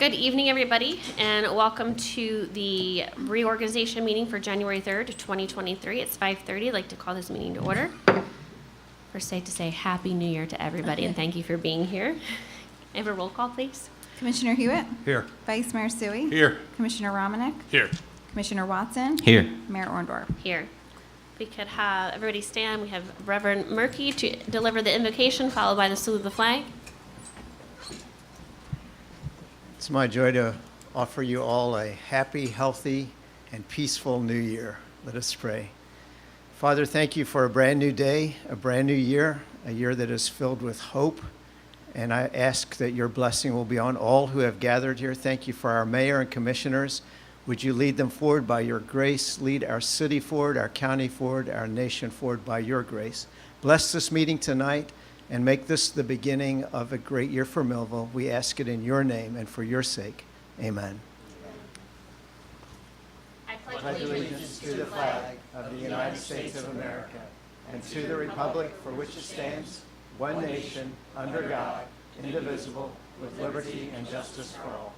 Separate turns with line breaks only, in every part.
Good evening, everybody, and welcome to the reorganization meeting for January 3rd, 2023. It's 5:30. I'd like to call this meeting to order. First, I have to say Happy New Year to everybody, and thank you for being here. Have a roll call, please.
Commissioner Hewitt?
Here.
Vice Mayor Suey?
Here.
Commissioner Romanek?
Here.
Commissioner Watson?
Here.
Mayor Orndorff?
Here. We could have everybody stand. We have Reverend Murky to deliver the invocation, followed by the salute of the flag.
It's my joy to offer you all a happy, healthy, and peaceful new year. Let us pray. Father, thank you for a brand new day, a brand new year, a year that is filled with hope. And I ask that your blessing will be on all who have gathered here. Thank you for our mayor and commissioners. Would you lead them forward by your grace? Lead our city forward, our county forward, our nation forward by your grace. Bless this meeting tonight and make this the beginning of a great year for Millville. We ask it in your name and for your sake. Amen.
I
Pledge allegiance to the flag of the United States of America and to the republic for which it stands, one nation, under God, indivisible, with liberty and justice for all.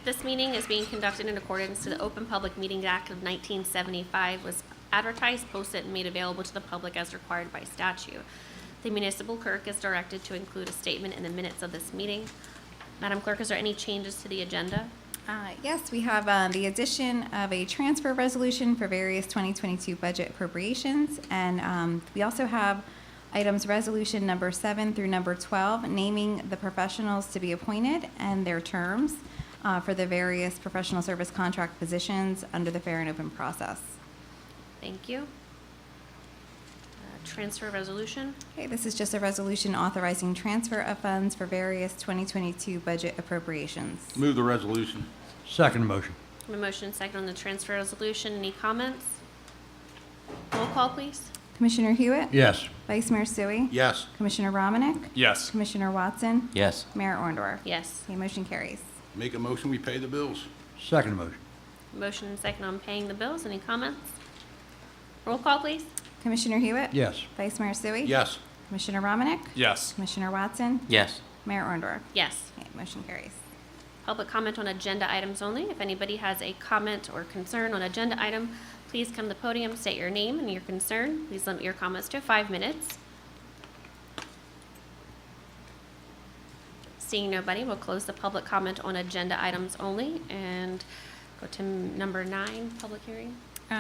This meeting is being conducted in accordance to the Open Public Meetings Act of 1975, was advertised, posted, and made available to the public as required by statute. The municipal clerk is directed to include a statement in the minutes of this meeting. Madam Clerk, is there any changes to the agenda?
Yes, we have the addition of a transfer resolution for various 2022 budget appropriations. And we also have items resolution number 7 through number 12, naming the professionals to be appointed and their terms for the various professional service contract positions under the fair and open process.
Thank you. Transfer resolution.
Okay, this is just a resolution authorizing transfer of funds for various 2022 budget appropriations.
Move the resolution.
Second motion.
A motion and second on the transfer resolution. Any comments? Roll call, please.
Commissioner Hewitt?
Yes.
Vice Mayor Suey?
Yes.
Commissioner Romanek?
Yes.
Commissioner Watson?
Yes.
Mayor Orndorff?
Yes.
Okay, motion carries.
Make a motion, we pay the bills.
Second motion.
Motion and second on paying the bills. Any comments? Roll call, please.
Commissioner Hewitt?
Yes.
Vice Mayor Suey?
Yes.
Commissioner Romanek?
Yes.
Commissioner Watson?
Yes.
Mayor Orndorff?
Yes.
Okay, motion carries.
Public comment on agenda items only. If anybody has a comment or concern on agenda item, please come to the podium, state your name and your concern. Please limit your comments to 5 minutes. Seeing nobody, we'll close the public comment on agenda items only and go to number 9, public hearing.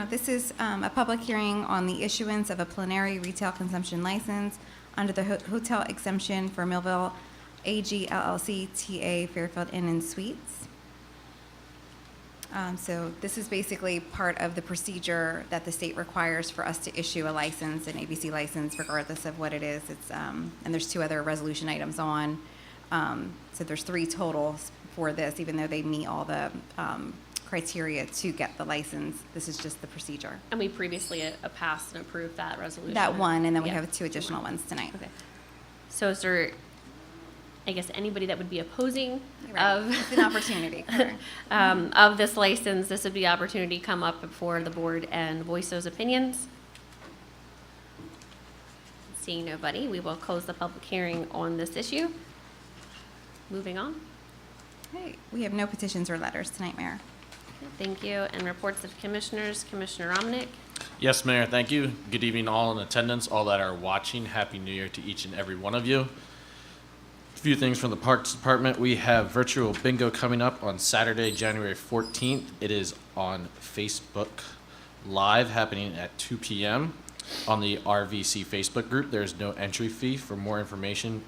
This is a public hearing on the issuance of a plenary retail consumption license under the hotel exemption for Millville AG LLC TA Fairfield Inn and Suites. So this is basically part of the procedure that the state requires for us to issue a license, an ABC license, regardless of what it is. It's and there's 2 other resolution items on. So there's 3 totals for this, even though they meet all the criteria to get the license. This is just the procedure.
And we previously passed and approved that resolution.
That one, and then we
Yeah.
have 2 additional ones tonight.
Okay. So is there, I guess, anybody that would be opposing
Right.
of
It's an opportunity. Correct.
of this license? This would be an opportunity to come up before the board and voice those opinions. Seeing nobody, we will close the public hearing on this issue. Moving on.
Okay, we have no petitions or letters tonight, Mayor.
Thank you. And reports of commissioners. Commissioner Romanek.
Yes, Mayor, thank you. Good evening, all in attendance, all that are watching. Happy New Year to each and every one of you. A few things from the Parks Department. We have virtual bingo coming up on Saturday, January 14th. It is on Facebook Live, happening at 2 p.m. on the RVC Facebook group. There is no entry fee. For more information,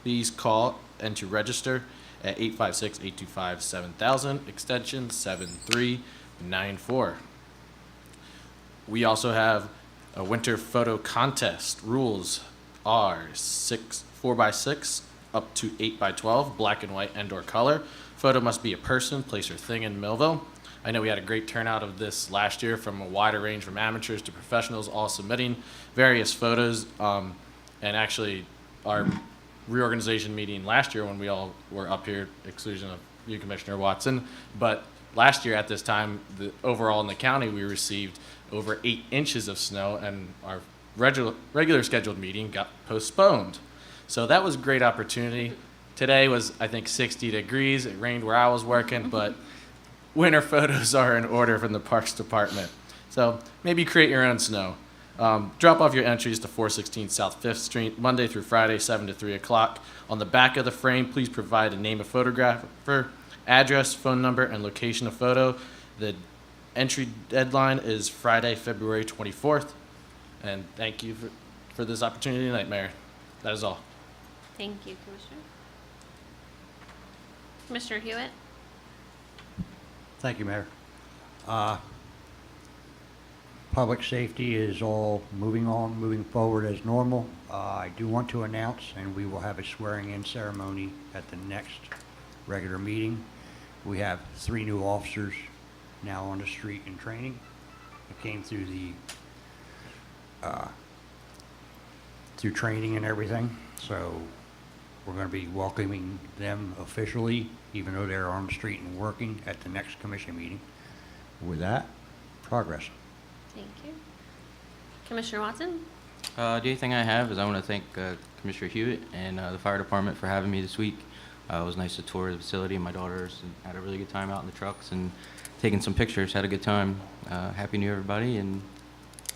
please call and to register at 856-825-7000, extension 7394. We also have a winter photo contest. Rules are 4x6 up to 8x12, black and white and/or color. Photo must be a person, place, or thing in Millville. I know we had a great turnout of this last year from a wider range, from amateurs to professionals, all submitting various photos. And actually, our reorganization meeting last year when we all were up here, exclusion of you, Commissioner Watson, but last year at this time, overall in the county, we received over 8 inches of snow, and our regular scheduled meeting got postponed. So that was a great opportunity. Today was, I think, 60 degrees. It rained where I was working, but winter photos are in order from the Parks Department. So maybe create your own snow. Drop off your entries to 416 South 5th Street, Monday through Friday, 7 to 3 o'clock. On the back of the frame, please provide a name of photographer, address, phone number, and location of photo. The entry deadline is Friday, February 24th. And thank you for this opportunity tonight, Mayor. That is all.
Thank you, Commissioner. Commissioner Hewitt?
Thank you, Mayor. Public safety is all moving forward as normal. I do want to announce, and we will have a swearing-in ceremony at the next regular meeting. We have 3 new officers now on the street in training. It came through through training and everything, so we're going to be welcoming them officially, even though they're on the street and working, at the next commission meeting. With that, progress.
Thank you. Commissioner Watson?
The only thing I have is I want to thank Commissioner Hewitt and the fire department for having me this week. It was nice to tour the facility. My daughters had a really good time out in the trucks and taking some pictures. Had a good time. Happy New Year, everybody, and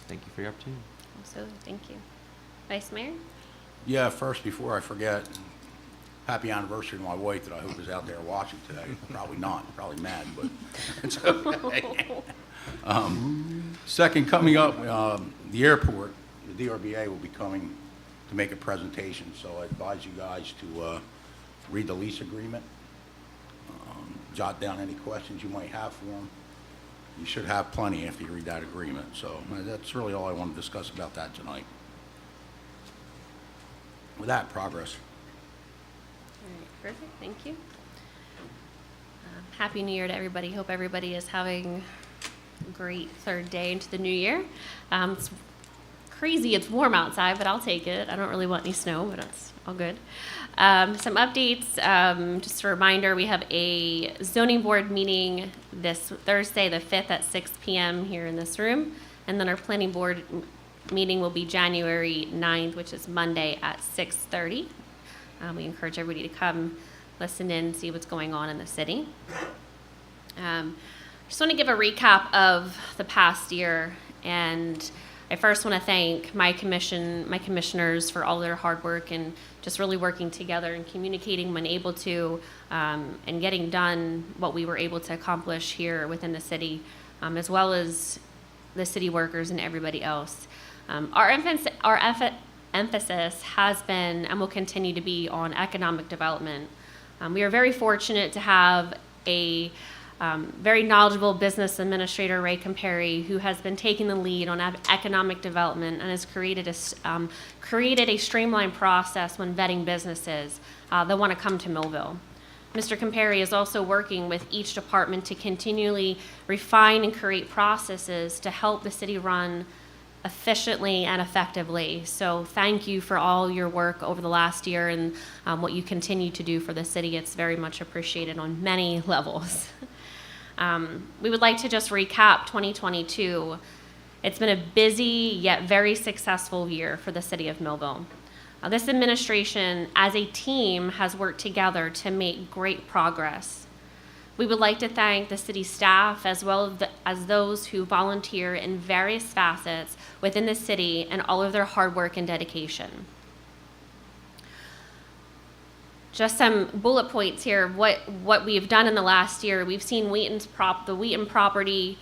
thank you for your opportunity.
Absolutely, thank you. Vice Mayor?
Yeah, first, before I forget, happy anniversary to my wife that I hope is out there watching today. Probably not, probably mad, but it's okay. Second, coming up, the airport, the DRBA will be coming to make a presentation, so I advise you guys to read the lease agreement, jot down any questions you might have for them. You should have plenty after you read that agreement, so that's really all I want to discuss about that tonight. With that, progress.
All right, perfect, thank you. Happy New Year to everybody. Hope everybody is having a great third day into the new year. It's crazy, it's warm outside, but I'll take it. I don't really want any snow, but it's all good. Some updates, just a reminder, we have a zoning board meeting this Thursday, the 5th at 6 p.m. here in this room. And then our planning board meeting will be January 9th, which is Monday at 6:30. We encourage everybody to come listen in, see what's going on in the city. Just want to give a recap of the past year, and I first want to thank my commissioners for all their hard work and just really working together and communicating when able to, and getting done what we were able to accomplish here within the city, as well as the city workers and everybody else. Our emphasis has been and will continue to be on economic development. We are very fortunate to have a very knowledgeable business administrator, Ray Campari, who has been taking the lead on economic development and has created a streamlined process when vetting businesses that want to come to Millville. Mr. Campari is also working with each department to continually refine and create processes to help the city run efficiently and effectively. So thank you for all your work over the last year and what you continue to do for the city. It's very much appreciated on many levels. We would like to just recap 2022. It's been a busy yet very successful year for the city of Millville. This administration, as a team, has worked together to make great progress. We would like to thank the city staff as well as those who volunteer in various facets within the city and all of their hard work and dedication. Just some bullet points here of what we've done in the last year. We've seen the Wheaton property.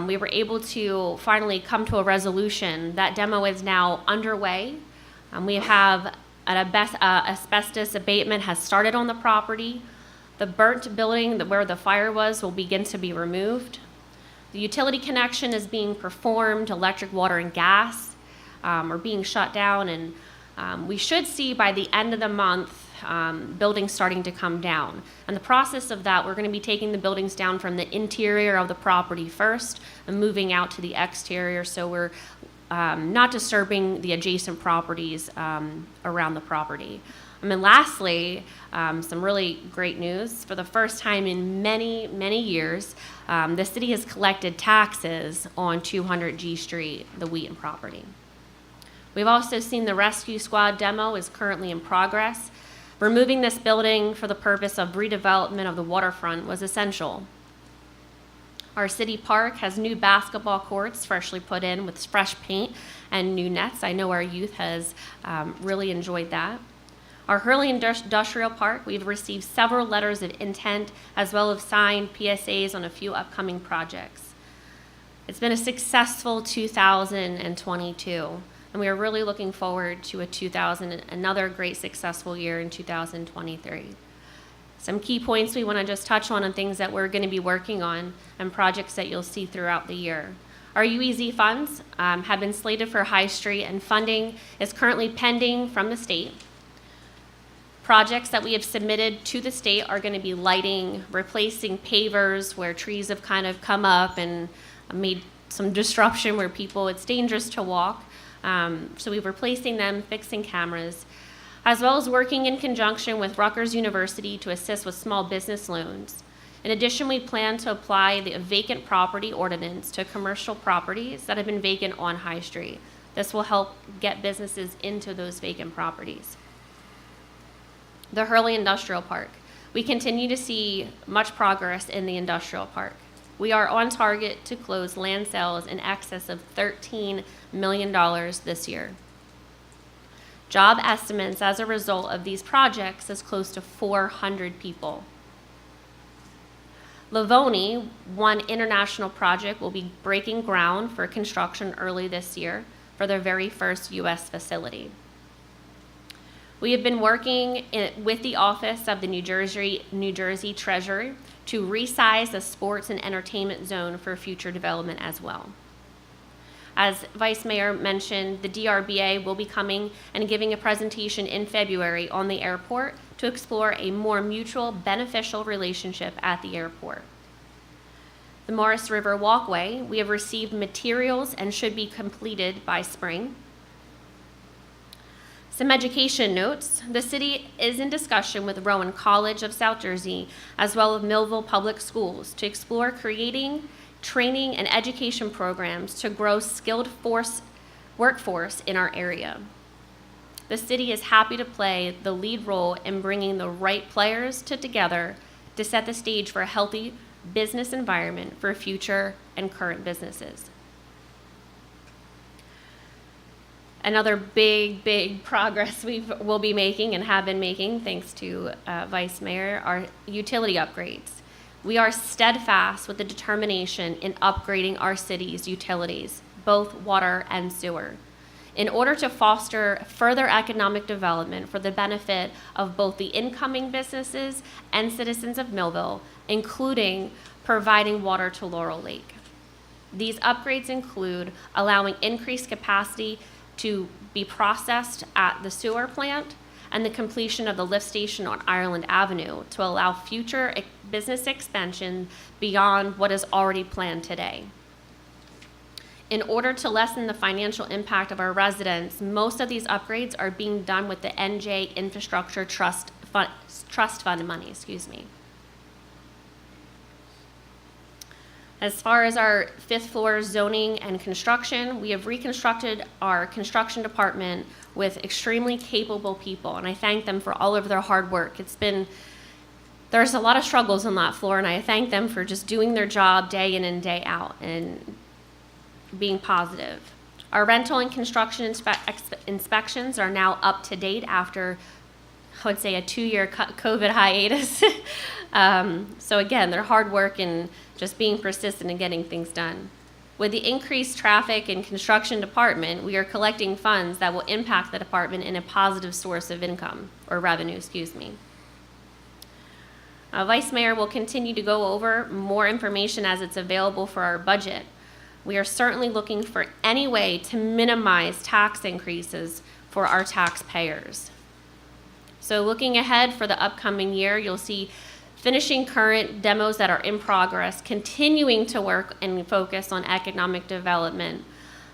We were able to finally come to a resolution. That demo is now underway. We have asbestos abatement has started on the property. The burnt building where the fire was will begin to be removed. The utility connection is being performed. Electric, water, and gas are being shut down, and we should see by the end of the month buildings starting to come down. And the process of that, we're going to be taking the buildings down from the interior of the property first and moving out to the exterior, so we're not disturbing the adjacent properties around the property. And then lastly, some really great news. For the first time in many, many years, the city has collected taxes on 200 G Street, the Wheaton property. We've also seen the rescue squad demo is currently in progress. Removing this building for the purpose of redevelopment of the waterfront was essential. Our city park has new basketball courts freshly put in with fresh paint and new nets. I know our youth has really enjoyed that. Our Hurley Industrial Park, we've received several letters of intent as well as signed PSAs on a few upcoming projects. It's been a successful 2022, and we are really looking forward to another great successful year in 2023. Some key points we want to just touch on and things that we're going to be working on and projects that you'll see throughout the year. Our UEZ funds have been slated for High Street, and funding is currently pending from the state. Projects that we have submitted to the state are going to be lighting, replacing pavers where trees have kind of come up and made some disruption where it's dangerous to walk. So we're replacing them, fixing cameras, as well as working in conjunction with Rutgers University to assist with small business loans. In addition, we plan to apply the vacant property ordinance to commercial properties that have been vacant on High Street. This will help get businesses into those vacant properties. The Hurley Industrial Park. We continue to see much progress in the industrial park. We are on target to close land sales in excess of $13 million this year. Job estimates as a result of these projects is close to 400 people. Livonia, one international project, will be breaking ground for construction early this year for their very first U.S. facility. We have been working with the Office of the New Jersey Treasurer to resize the sports and entertainment zone for future development as well. As Vice Mayor mentioned, the DRBA will be coming and giving a presentation in February on the airport to explore a more mutual beneficial relationship at the airport. The Morris River Walkway, we have received materials and should be completed by spring. Some education notes. The city is in discussion with Rowan College of South Jersey as well as Millville Public Schools to explore creating training and education programs to grow skilled workforce in our area. The city is happy to play the lead role in bringing the right players together to set the stage for a healthy business environment for future and current businesses. Another big progress we'll be making and have been making, thanks to Vice Mayor, are utility upgrades. We are steadfast with the determination in upgrading our city's utilities, both water and sewer, in order to foster further economic development for the benefit of both the incoming businesses and citizens of Millville, including providing water to Laurel Lake. These upgrades include allowing increased capacity to be processed at the sewer plant and the completion of the lift station on Ireland Avenue to allow future business expansion beyond what is already planned today. In order to lessen the financial impact of our residents, most of these upgrades are being done with the NJ Infrastructure Trust Fund money. As far as our fifth floor zoning and construction, we have reconstructed our construction department with extremely capable people, and I thank them for all of their hard work. There's a lot of struggles on that floor, and I thank them for just doing their job day in and day out and being positive. Our rental and construction inspections are now up to date after, I would say, a 2-year COVID hiatus. So again, their hard work and just being persistent in getting things done. With the increased traffic in construction department, we are collecting funds that will impact the department in a positive source of income, or revenue, Vice Mayor will continue to go over more information as it's available for our budget. We are certainly looking for any way to minimize tax increases for our taxpayers. So looking ahead for the upcoming year, you'll see finishing current demos that are in progress, continuing to work and focus on economic development.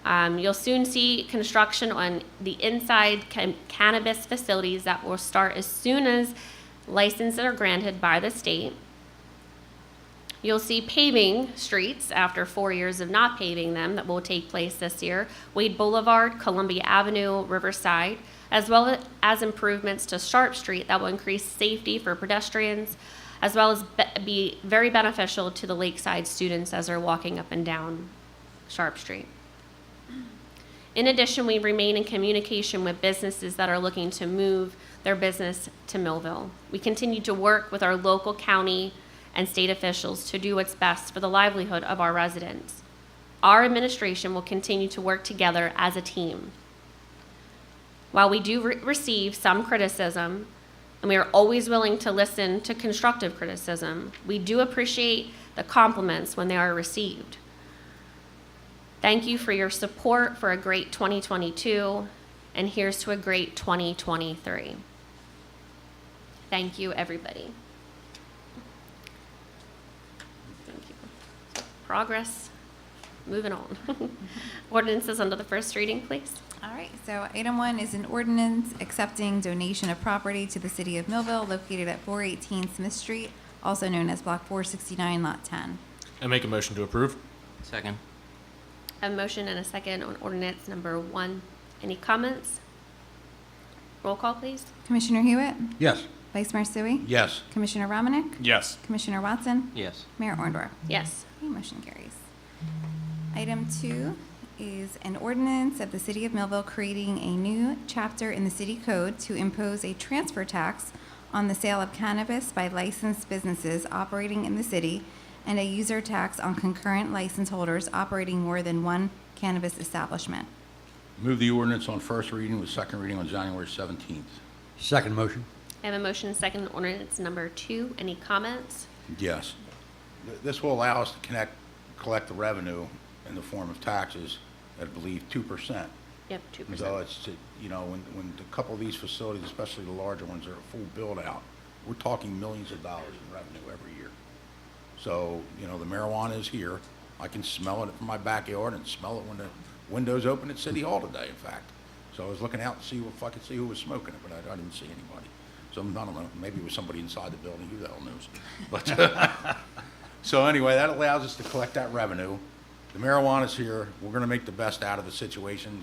You'll soon see construction on the inside cannabis facilities that will start as soon as licenses are granted by the state. You'll see paving streets after 4 years of not paving them that will take place this year. Wade Boulevard, Columbia Avenue, Riverside, as well as improvements to Sharp Street that will increase safety for pedestrians, as well as be very beneficial to the Lakeside students as they're walking up and down Sharp Street. In addition, we remain in communication with businesses that are looking to move their business to Millville. We continue to work with our local county and state officials to do what's best for the livelihood of our residents. Our administration will continue to work together as a team. While we do receive some criticism, and we are always willing to listen to constructive criticism, we do appreciate the compliments when they are received. Thank you for your support for a great 2022, and here's to a great 2023. Thank you, everybody. Thank you. Progress, moving on. Ordinances under the first reading, please.
All right, so item 1 is an ordinance accepting donation of property to the city of Millville located at 418 Smith Street, also known as Block 469, Lot 10.
I make a motion to approve.
Second.
A motion and a second on ordinance number 1. Any comments? Roll call, please.
Commissioner Hewitt?
Yes.
Vice Mayor Sui?
Yes.
Commissioner Romanek?
Yes.
Commissioner Watson?
Yes.
Mayor Orndorff?
Yes.
Okay, motion carries. Item 2 is an ordinance of the City of Millville creating a new chapter in the city code to impose a transfer tax on the sale of cannabis by licensed businesses operating in the city and a user tax on concurrent license holders operating more than one cannabis establishment.
Move the ordinance on first reading with second reading on January 17th.
Second motion.
I have a motion and a second on ordinance number 2. Any comments?
Yes. This will allow us to collect the revenue in the form of taxes at, I believe, 2%.
Yep, 2%.
So it's, when a couple of these facilities, especially the larger ones, are full build-out, we're talking millions of dollars in revenue every year. So, the marijuana is here. I can smell it from my backyard and smell it when the windows open at City Hall today, in fact. So I was looking out to see if I could see who was smoking it, but I didn't see anybody. So I don't know, maybe it was somebody inside the building, who the hell knows? But, so anyway, that allows us to collect that revenue. The marijuana's here. We're gonna make the best out of the situation,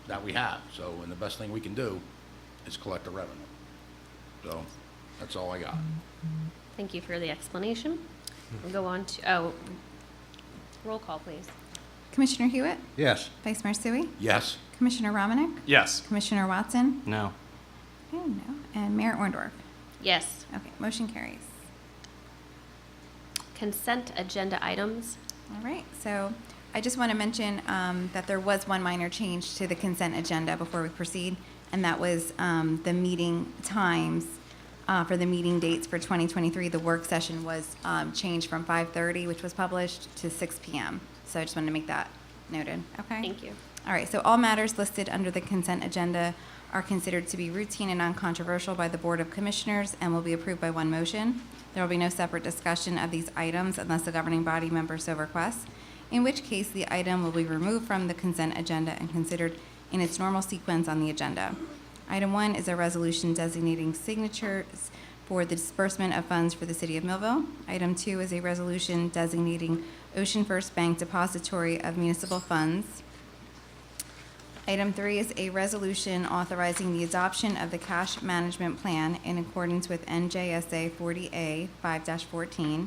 that we have. So, and the best thing we can do is collect the revenue. So, that's all I got.
Thank you for the explanation. We'll go on to, roll call, please.
Commissioner Hewitt?
Yes.
Vice Mayor Sui?
Yes.
Commissioner Romanek?
Yes.
Commissioner Watson?
No.
Okay, no. And Mayor Orndorff?
Yes.
Okay, motion carries.
Consent agenda items.
All right, so I just want to mention that there was one minor change to the consent agenda before we proceed, and that was the meeting times for the meeting dates for 2023. The work session was changed from 5:30, which was published, to 6 p.m. So I just wanted to make that noted, okay?
Thank you.
All right, so all matters listed under the consent agenda are considered to be routine and non-controversial by the Board of Commissioners and will be approved by one motion. There will be no separate discussion of these items unless the governing body member so requests, in which case the item will be removed from the consent agenda and considered in its normal sequence on the agenda. Item 1 is a resolution designating signatures for the disbursement of funds for the City of Millville. Item 2 is a resolution designating Ocean First Bank Depository of Municipal Funds. Item 3 is a resolution authorizing the adoption of the cash management plan in accordance with NJSA 40A 5-14.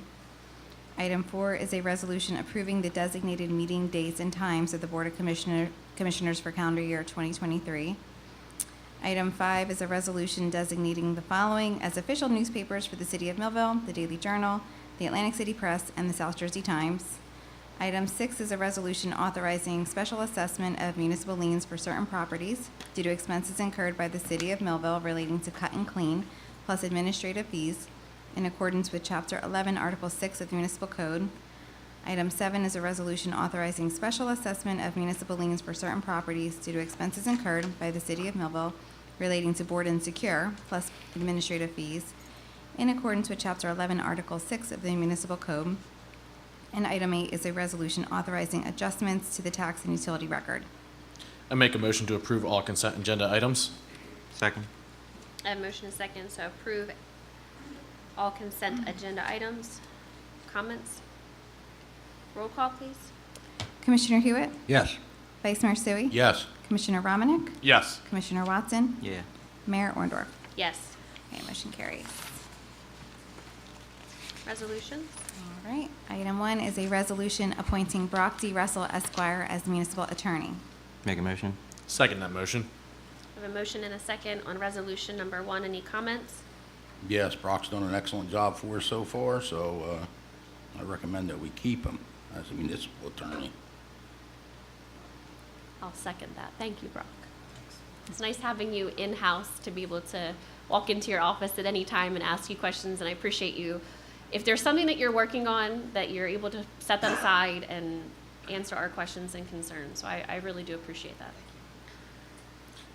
Item 4 is a resolution approving the designated meeting dates and times of the Board of Commissioners for calendar year 2023. Item 5 is a resolution designating the following as official newspapers for the City of Millville: the Daily Journal, the Atlantic City Press, and the South Jersey Times. Item 6 is a resolution authorizing special assessment of municipal liens for certain properties due to expenses incurred by the City of Millville relating to cut and clean, plus administrative fees, in accordance with Chapter 11, Article 6 of the Municipal Code. Item 7 is a resolution authorizing special assessment of municipal liens for certain properties due to expenses incurred by the City of Millville relating to board and secure, plus administrative fees, in accordance with Chapter 11, Article 6 of the Municipal Code. And item 8 is a resolution authorizing adjustments to the tax and utility record.
I make a motion to approve all consent agenda items.
Second.
I have a motion and a second to approve all consent agenda items. comments? Roll call, please.
Commissioner Hewitt?
Yes.
Vice Mayor Sui?
Yes.
Commissioner Romanek?
Yes.
Commissioner Watson?
Yeah.
Mayor Orndorff?
Yes.
Okay, motion carries.
Resolutions?
All right. Item 1 is a resolution appointing Brock D. Russell Esquire as municipal attorney.
Make a motion?
Second that motion.
I have a motion and a second on resolution number 1. Any comments?
Yes, Brock's done an excellent job for us so far, so I recommend that we keep him as a municipal attorney.
I'll second that. Thank you, Brock. It's nice having you in-house to be able to walk into your office at any time and ask you questions, and I appreciate you. If there's something that you're working on, that you're able to set that aside and answer our questions and concerns. So I really do appreciate that.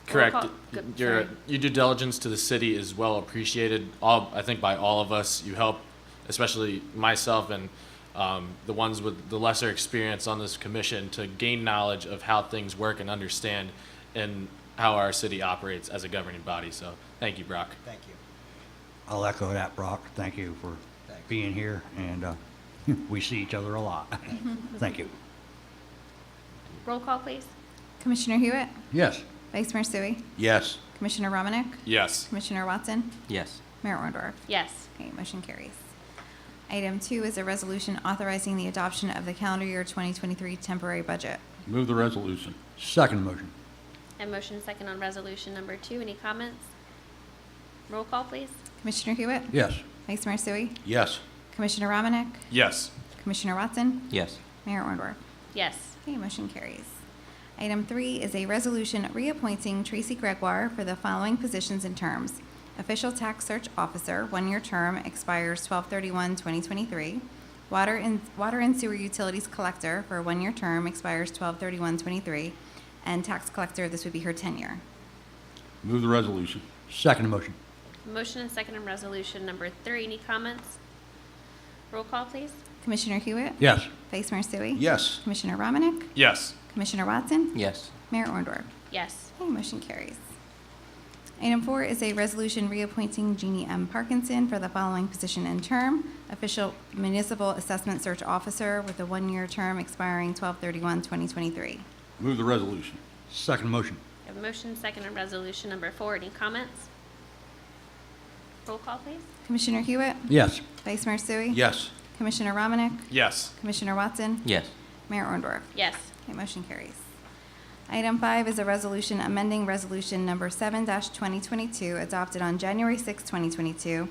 Correct.
Roll call. Good,
Your
sorry.
due diligence to the city is well appreciated. I think by all of us. You help, especially myself and the ones with the lesser experience on this commission, to gain knowledge of how things work and understand and how our city operates as a governing body. So thank you, Brock.
Thank you.
I'll echo that, Brock. Thank you for being here, and we see each other a lot. Thank you.
Roll call, please.
Commissioner Hewitt?
Yes.
Vice Mayor Sui?
Yes.
Commissioner Romanek?
Yes.
Commissioner Watson?
Yes.
Mayor Orndorff?
Yes.
Okay, motion carries. Item 2 is a resolution authorizing the adoption of the calendar year 2023 temporary budget.
Move the resolution.
Second motion.
And motion second on resolution number 2. Any comments? Roll call, please.
Commissioner Hewitt?
Yes.
Vice Mayor Sui?
Yes.
Commissioner Romanek?
Yes.
Commissioner Watson?
Yes.
Mayor Orndorff?
Yes.
Okay, motion carries. Item 3 is a resolution reappointing Tracy Gregoire for the following positions and terms. Official Tax Search Officer, 1-year term, expires 12/31/2023. Water and Sewer Utilities Collector for a 1-year term, expires 12/31/23. And Tax Collector, this would be her tenure.
Move the resolution.
Second motion.
Motion and second on resolution number 3. Any comments? Roll call, please.
Commissioner Hewitt?
Yes.
Vice Mayor Sui?
Yes.
Commissioner Romanek?
Yes.
Commissioner Watson?
Yes.
Mayor Orndorff?
Yes.
Okay, motion carries. Item 4 is a resolution reappointing Jeannie M. Parkinson for the following position and term. Official Municipal Assessment Search Officer with a 1-year term expiring 12/31/2023.
Move the resolution.
Second motion.
I have a motion second on resolution number 4. Any comments? Roll call, please.
Commissioner Hewitt?
Yes.
Vice Mayor Sui?
Yes.
Commissioner Romanek?
Yes.
Commissioner Watson?
Yes.
Mayor Orndorff?
Yes.
Okay, motion carries. Item 5 is a resolution amending resolution number 7-2022 adopted on January 6, 2022,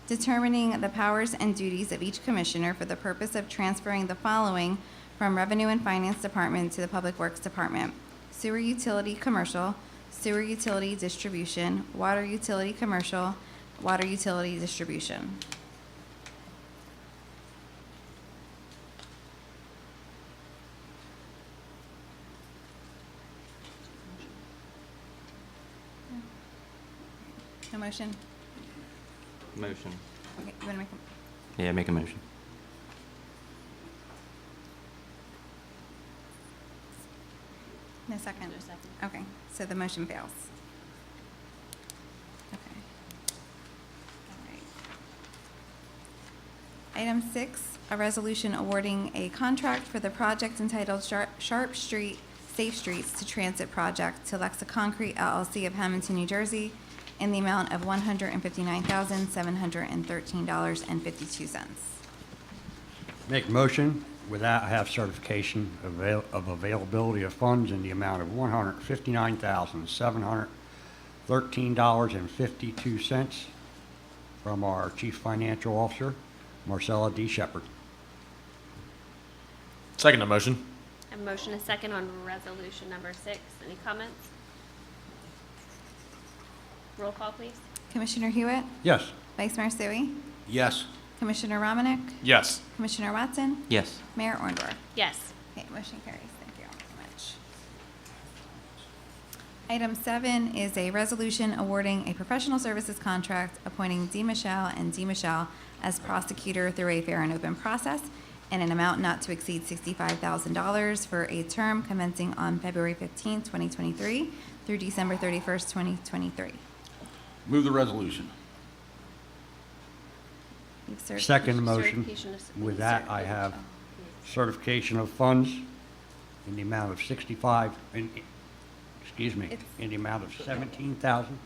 determining the powers and duties of each commissioner for the purpose of transferring the following from Revenue and Finance Department to the Public Works Department: sewer utility commercial, sewer utility distribution, water utility commercial, water utility distribution. No motion?
Motion.
Okay, you want to make a...
Yeah, make a motion.
No second?
No second.
Okay, so the motion fails. Okay. All right. Item 6, a resolution awarding a contract for the project entitled Sharp Street Safe Streets to Transit Project to Lexa Concrete LLC of Hamilton, New Jersey, in the amount of $159,713.52.
Make motion. With that, I have certification of availability of funds in the amount of $159,713.52 from our Chief Financial Officer, Marcella D. Shepherd.
Second that motion.
I have a motion and second on resolution number 6. Any comments? Roll call, please.
Commissioner Hewitt?
Yes.
Vice Mayor Sui?
Yes.
Commissioner Romanek?
Yes.
Commissioner Watson?
Yes.
Mayor Orndorff?
Yes.
Okay, motion carries. Thank you all so much. Item 7 is a resolution awarding a professional services contract appointing D. Michelle and D. Michelle as prosecutor through a fair and open process in an amount not to exceed $65,000 for a term commencing on February 15, 2023 through December 31st, 2023.
Move the resolution.
You have
Second motion.
Certification of-
With that, I have certification of funds in the amount of 65, excuse me,
It's-
in the amount of 17,000.
You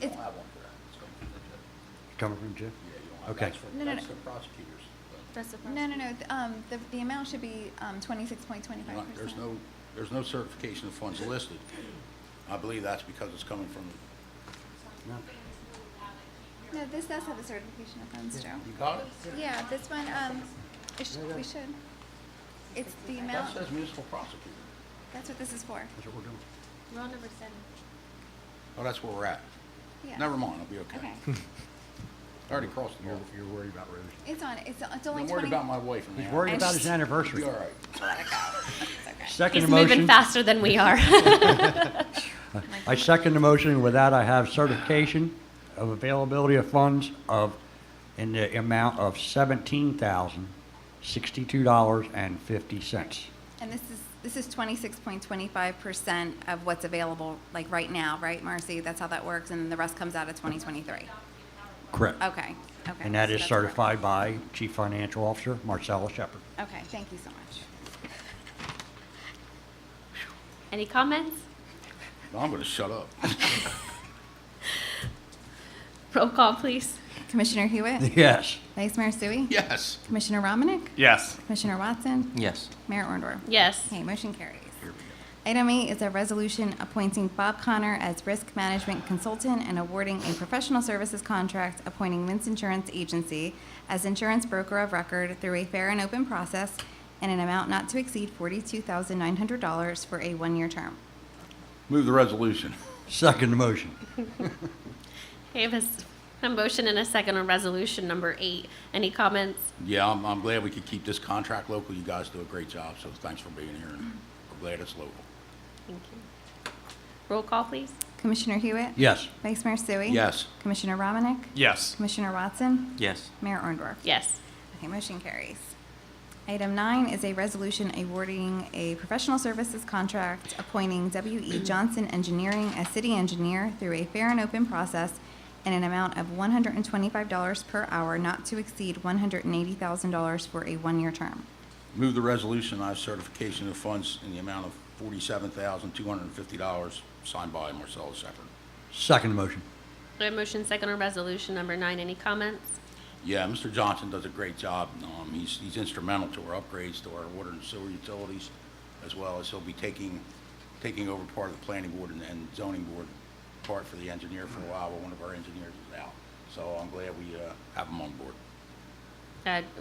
It's-
don't have one for that. It's coming from the judge.
Coming from Jim?
Yeah, you don't have,
Okay.
that's for,
No, no,
that's
no.
the prosecutors.
That's the
No, no, no, the amount should be 26.25%.
There's no certification of funds listed. I believe that's because it's coming from,
No, this does have a certification of funds, Joe.
you got it?
Yeah, this one, we should. It's the
That
amount,
says municipal prosecutor.
that's what this is for.
That's what we're doing.
We're on number 7.
Oh, that's where we're at.
Yeah.
Never mind, I'll be okay.
Okay.
I already crossed the line.
You're worried about Rose.
It's on, it's only
I'm
20.
worried about my wife and
He's
the
worried
animals.
about his anniversary.
Be all right.
Let it go. It's okay.
Second
He's
motion.
moving faster than we are.
I second the motion. With that, I have certification of availability of funds in the amount of $17,062.50.
And this is 26.25% of what's available, like right now, right, Marcy? That's how that works, and then the rest comes out of 2023.
Correct.
Okay, okay.
And that
so
is
that's correct.
certified by Chief Financial Officer Marcella Shepherd.
Okay, thank you so much.
Any comments?
No, I'm gonna shut up.
Roll call, please.
Commissioner Hewitt?
Yes.
Vice Mayor Sui?
Yes.
Commissioner Romanek?
Yes.
Commissioner Watson?
Yes.
Mayor Orndorff?
Yes.
Okay, motion carries. Item 8 is a resolution appointing Bob Connor as risk management consultant and awarding a professional services contract appointing Mintz Insurance Agency as insurance broker of record through a fair and open process in an amount not to exceed $42,900 for a one-year term.
Move the resolution.
Second motion.
Okay, I have a motion and a second on resolution number 8. Any comments?
Yeah, I'm glad we could keep this contract local. You guys do a great job, so thanks for being here, and I'm glad it's local.
Thank you. Roll call, please.
Commissioner Hewitt?
Yes.
Vice Mayor Sui?
Yes.
Commissioner Romanek?
Yes.
Commissioner Watson?
Yes.
Mayor Orndorff?
Yes.
Okay, motion carries. Item 9 is a resolution awarding a professional services contract appointing W.E. Johnson Engineering as city engineer through a fair and open process in an amount of $125 per hour, not to exceed $180,000 for a one-year term.
Move the resolution. I have certification of funds in the amount of $47,250, signed by Marcella Shepherd.
Second motion.
I have motion second on resolution number 9. Any comments?
Yeah, Mr. Johnson does a great job. He's instrumental to our upgrades to our water and sewer utilities, as well as he'll be taking over part of the planning board and zoning board part for the engineer for a while, but one of our engineers is out. So I'm glad we have him on board.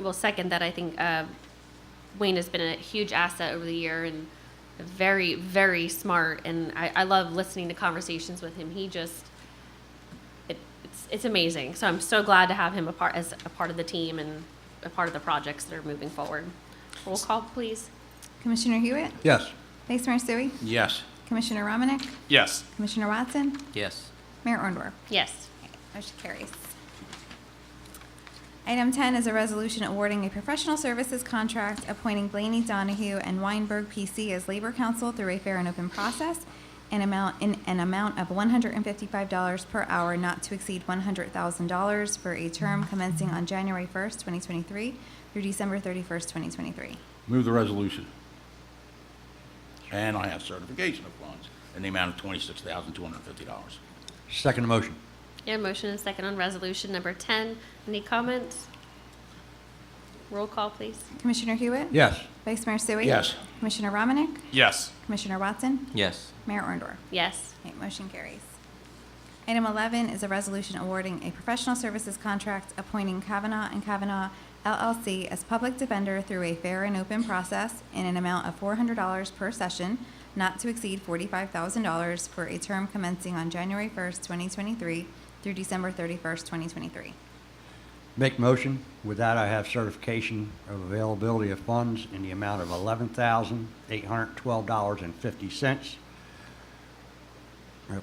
Well, second that, I think Wayne has been a huge asset over the year and very, very smart. And I love listening to conversations with him. He just, it's amazing. So I'm so glad to have him as a part of the team and a part of the projects that are moving forward. Roll call, please.
Commissioner Hewitt?
Yes.
Vice Mayor Sui?
Yes.
Commissioner Romanek?
Yes.
Commissioner Watson?
Yes.
Mayor Orndorff?
Yes.
Okay, motion carries. Item 10 is a resolution awarding a professional services contract appointing Blaney Donahue and Weinberg PC as labor counsel through a fair and open process in an amount of $155 per hour, not to exceed $100,000 for a term commencing on January 1st, 2023 through December 31st, 2023.
Move the resolution. And I have certification of funds in the amount of $26,250.
Second motion.
Yeah, motion and second on resolution number 10. Any comments? Roll call, please.
Commissioner Hewitt?
Yes.
Vice Mayor Sui?
Yes.
Commissioner Romanek?
Yes.
Commissioner Watson?
Yes.
Mayor Orndorff?
Yes.
Okay, motion carries. Item 11 is a resolution awarding a professional services contract appointing Kavanaugh and Kavanaugh LLC as public defender through a fair and open process in an amount of $400 per session, not to exceed $45,000 for a term commencing on January 1st, 2023 through December 31st, 2023.
Make motion. With that, I have certification of availability of funds in the amount of $11,812.50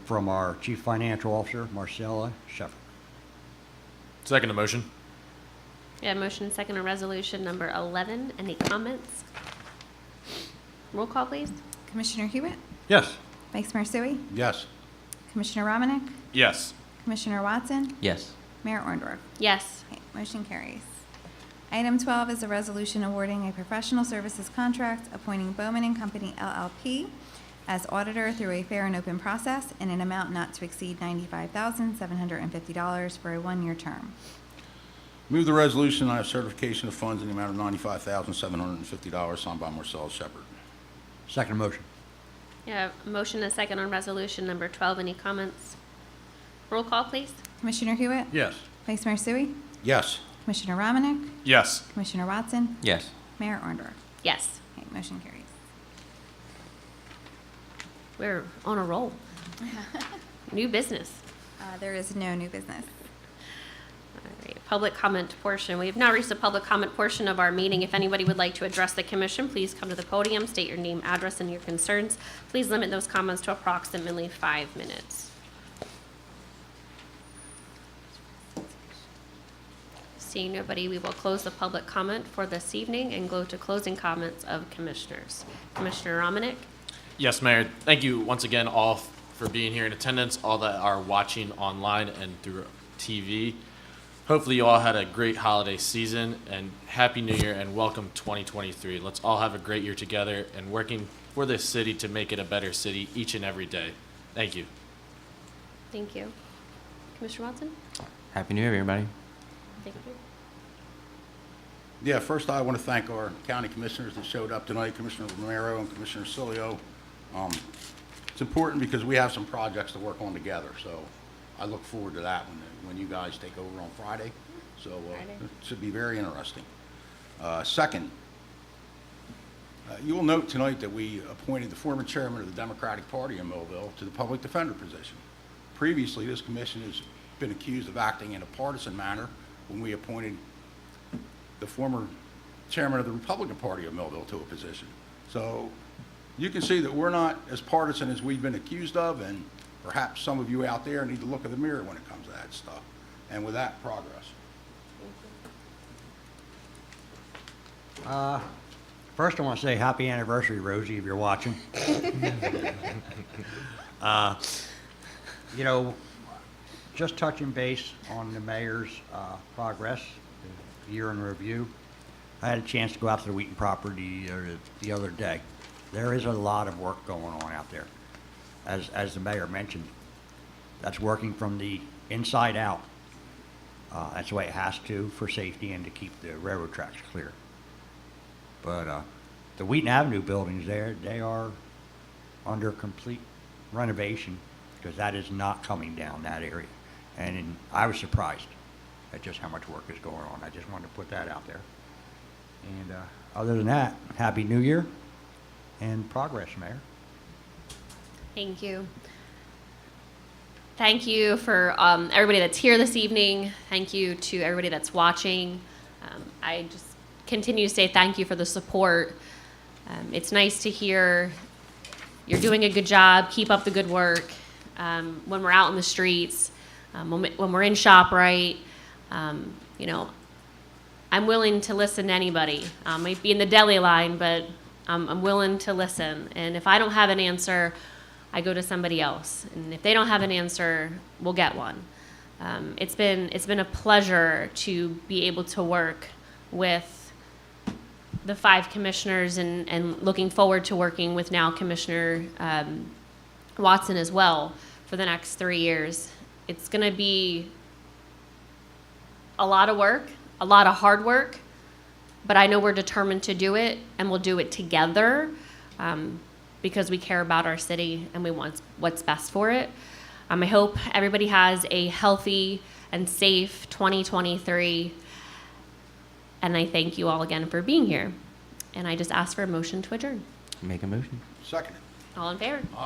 from our Chief Financial Officer, Marcella Shepherd.
Second motion.
Yeah, motion and second on resolution number 11. Any comments? Roll call, please.
Commissioner Hewitt?
Yes.
Vice Mayor Sui?
Yes.
Commissioner Romanek?
Yes.
Commissioner Watson?
Yes.
Mayor Orndorff?
Yes.
Okay, Motion carries. Item 12 is a resolution awarding a professional services contract appointing Bowman and Company LLP as auditor through a fair and open process in an amount not to exceed $95,750 for a one-year term.
Move the resolution on a certification of funds in the amount of $95,750 signed by Marcellus Shepard.
Second motion.
Yeah, motion and a second on resolution number 12. Any comments? Roll call, please.
Commissioner Hewitt?
Yes.
Vice Mayor Sui?
Yes.
Commissioner Romanek?
Yes.
Commissioner Watson?
Yes.
Mayor Arndorf?
Yes,
Okay, motion carries.
we're on a roll. New business.
There is no new business.
All right, public comment portion. We have now reached the public comment portion of our meeting. If anybody would like to address the commission, please come to the podium, state your name, address, and your concerns. Please limit those comments to approximately 5 minutes. Seeing nobody, we will close the public comment for this evening and go to closing comments of commissioners. Commissioner Romanek?
Yes, Mayor. Thank you once again all for being here in attendance, all that are watching online and through TV. Hopefully you all had a great holiday season, and Happy New Year and welcome 2023. Let's all have a great year together and working for this city to make it a better city each and every day. Thank you.
Thank you. Commissioner Watson?
Happy New Year, everybody.
Thank you.
Yeah, first I want to thank our county commissioners that showed up tonight, Commissioner Romero and Commissioner Cilio. It's important because we have some projects to work on together, so I look forward to that when you guys take over on Friday. So it should be very interesting. Second, you will note tonight that we appointed the former chairman of the Democratic Party in Millville to the public defender position. Previously, this commission has been accused of acting in a partisan manner when we appointed the former chairman of the Republican Party of Millville to a position. So you can see that we're not as partisan as we've been accused of, and perhaps some of you out there need to look in the mirror when it comes to that stuff. And with that, progress.
First, I want to say happy anniversary, Rosie, if you're watching. You know, just touching base on the mayor's progress, the year in review. I had a chance to go out to the Wheaton property the other day. There is a lot of work going on out there. As the mayor mentioned, that's working from the inside out. That's the way it has to for safety and to keep the railroad tracks clear. But the Wheaton Avenue buildings there, they are under complete renovation because that is not coming down that area. And I was surprised at just how much work is going on. I just wanted to put that out there. And other than that, Happy New Year and progress, Mayor.
Thank you. Thank you for everybody that's here this evening. Thank you to everybody that's watching. I just continue to say thank you for the support. It's nice to hear you're doing a good job. Keep up the good work. When we're out in the streets, when we're in ShopRite, you know, I'm willing to listen to anybody. Might be in the deli line, but I'm willing to listen. And if I don't have an answer, I go to somebody else. And if they don't have an answer, we'll get one. It's been a pleasure to be able to work with the 5 commissioners and looking forward to working with now Commissioner Watson as well for the next 3 years. It's going to be a lot of work, a lot of hard work, but I know we're determined to do it, and we'll do it together because we care about our city and we want what's best for it. I hope everybody has a healthy and safe 2023, and I thank you all again for being here. And I just ask for a motion to adjourn.
Make a motion.
Second.
All in favor?
Aye.